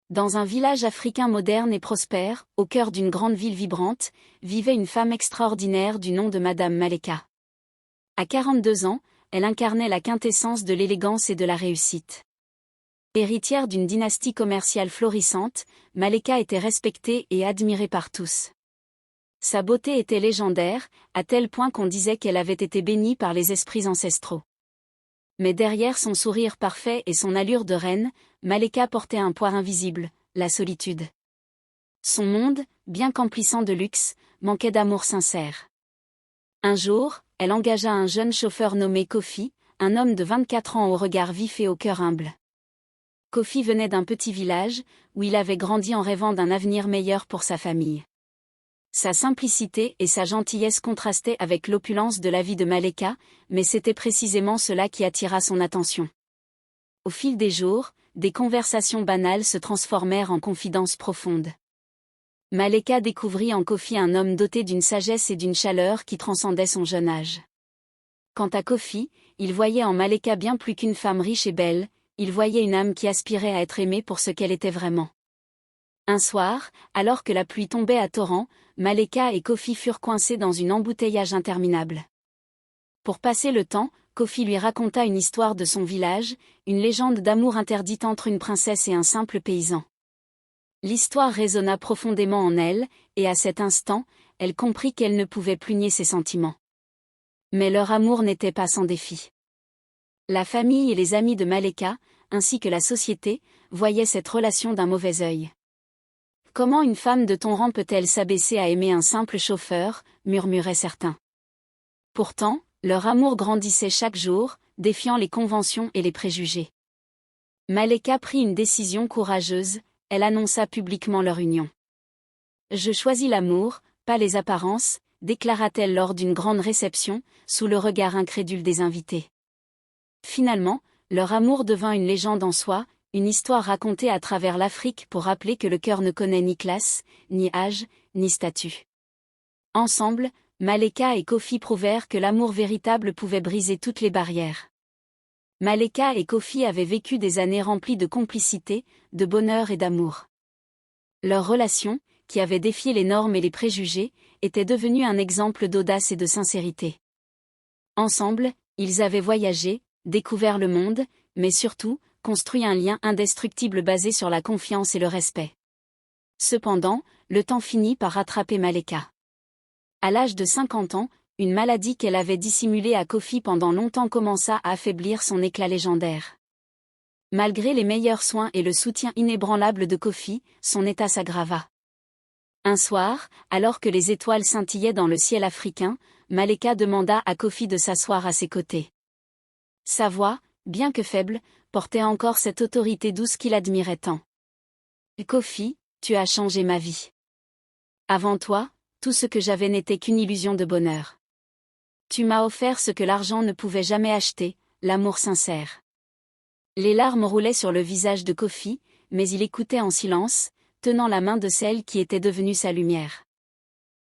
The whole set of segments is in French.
Dans un village africain moderne et prospère, au cœur d'une grande ville vibrante, vivait une femme extraordinaire du nom de Madame Maleka. À 42 ans, elle incarnait la quintessence de l'élégance et de la réussite. Héritière d'une dynastie commerciale florissante, Maleka était respectée et admirée par tous. Sa beauté était légendaire, à tel point qu'on disait qu'elle avait été bénie par les esprits ancestraux. Mais derrière son sourire parfait et son allure de reine, Maleka portait un poids invisible, la solitude. Son monde, bien qu'emplissant de luxe, manquait d'amour sincère. Un jour, elle engagea un jeune chauffeur nommé Kofi, un homme de 24 ans au regard vif et au cœur humble. Kofi venait d'un petit village, où il avait grandi en rêvant d'un avenir meilleur pour sa famille. Sa simplicité et sa gentillesse contrastaient avec l'opulence de la vie de Maleka, mais c'était précisément cela qui attira son attention. Au fil des jours, des conversations banales se transformèrent en confidences profondes. Maleka découvrit en Kofi un homme doté d'une sagesse et d'une chaleur qui transcendaient son jeune âge. Quant à Kofi, il voyait en Maleka bien plus qu'une femme riche et belle, il voyait une âme qui aspirait à être aimée pour ce qu'elle était vraiment. Un soir, alors que la pluie tombait à torrents, Maleka et Kofi furent coincés dans un embouteillage interminable. Pour passer le temps, Kofi lui raconta une histoire de son village, une légende d'amour interdite entre une princesse et un simple paysan. L'histoire résonna profondément en elle, et à cet instant, elle comprit qu'elle ne pouvait plus nier ses sentiments. Mais leur amour n'était pas sans défi. La famille et les amis de Maleka, ainsi que la société, voyaient cette relation d'un mauvais œil. Comment une femme de ton rang peut-elle s'abaisser à aimer un simple chauffeur, murmuraient certains. Pourtant, leur amour grandissait chaque jour, défiant les conventions et les préjugés. Maleka prit une décision courageuse, elle annonça publiquement leur union. « Je choisis l'amour, pas les apparences », déclara-t-elle lors d'une grande réception, sous le regard incrédule des invités. Finalement, leur amour devint une légende en soi, une histoire racontée à travers l'Afrique pour rappeler que le cœur ne connaît ni classe, ni âge, ni statut. Ensemble, Maleka et Kofi prouvèrent que l'amour véritable pouvait briser toutes les barrières. Maleka et Kofi avaient vécu des années remplies de complicité, de bonheur et d'amour. Leur relation, qui avait défié les normes et les préjugés, était devenue un exemple d'audace et de sincérité. Ensemble, ils avaient voyagé, découvert le monde, mais surtout, construit un lien indestructible basé sur la confiance et le respect. Cependant, le temps finit par rattraper Maleka. À l'âge de 50 ans, une maladie qu'elle avait dissimulée à Kofi pendant longtemps commença à affaiblir son éclat légendaire. Malgré les meilleurs soins et le soutien inébranlable de Kofi, son état s'aggrava. Un soir, alors que les étoiles scintillaient dans le ciel africain, Maleka demanda à Kofi de s'asseoir à ses côtés. Sa voix, bien que faible, portait encore cette autorité douce qu'il admirait tant. « Kofi, tu as changé ma vie. Avant toi, tout ce que j'avais n'était qu'une illusion de bonheur. Tu m'as offert ce que l'argent ne pouvait jamais acheter, l'amour sincère. » Les larmes roulaient sur le visage de Kofi, mais il écoutait en silence, tenant la main de celle qui était devenue sa lumière.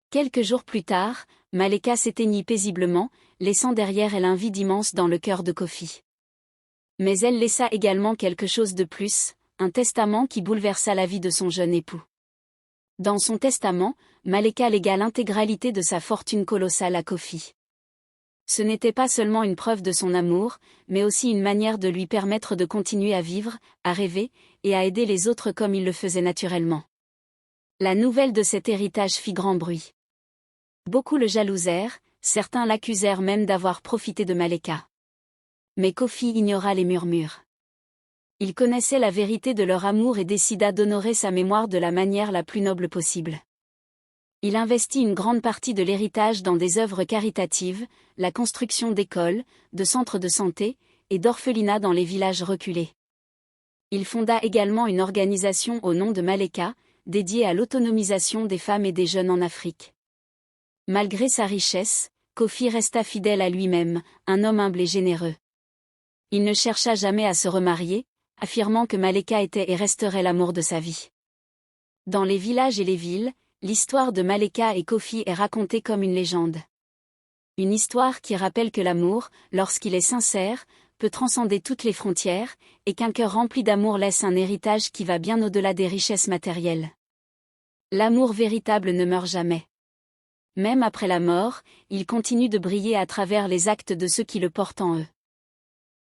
Quelques jours plus tard, Maleka s'éteignit paisiblement, laissant derrière elle un vide immense dans le cœur de Kofi. Mais elle laissa également quelque chose de plus, un testament qui bouleversa la vie de son jeune époux. Dans son testament, Maleka légua l'intégralité de sa fortune colossale à Kofi. Ce n'était pas seulement une preuve de son amour, mais aussi une manière de lui permettre de continuer à vivre, à rêver, et à aider les autres comme il le faisait naturellement. La nouvelle de cet héritage fit grand bruit. Beaucoup le jalousèrent, certains l'accusèrent même d'avoir profité de Maleka. Mais Kofi ignora les murmures. Il connaissait la vérité de leur amour et décida d'honorer sa mémoire de la manière la plus noble possible. Il investit une grande partie de l'héritage dans des œuvres caritatives, la construction d'écoles, de centres de santé, et d'orphelinats dans les villages reculés. Il fonda également une organisation au nom de Maleka, dédiée à l'autonomisation des femmes et des jeunes en Afrique. Malgré sa richesse, Kofi resta fidèle à lui-même, un homme humble et généreux. Il ne chercha jamais à se remarier, affirmant que Maleka était et resterait l'amour de sa vie. Dans les villages et les villes, l'histoire de Maleka et Kofi est racontée comme une légende. Une histoire qui rappelle que l'amour, lorsqu'il est sincère, peut transcender toutes les frontières, et qu'un cœur rempli d'amour laisse un héritage qui va bien au-delà des richesses matérielles. L'amour véritable ne meurt jamais. Même après la mort, il continue de briller à travers les actes de ceux qui le portent en eux.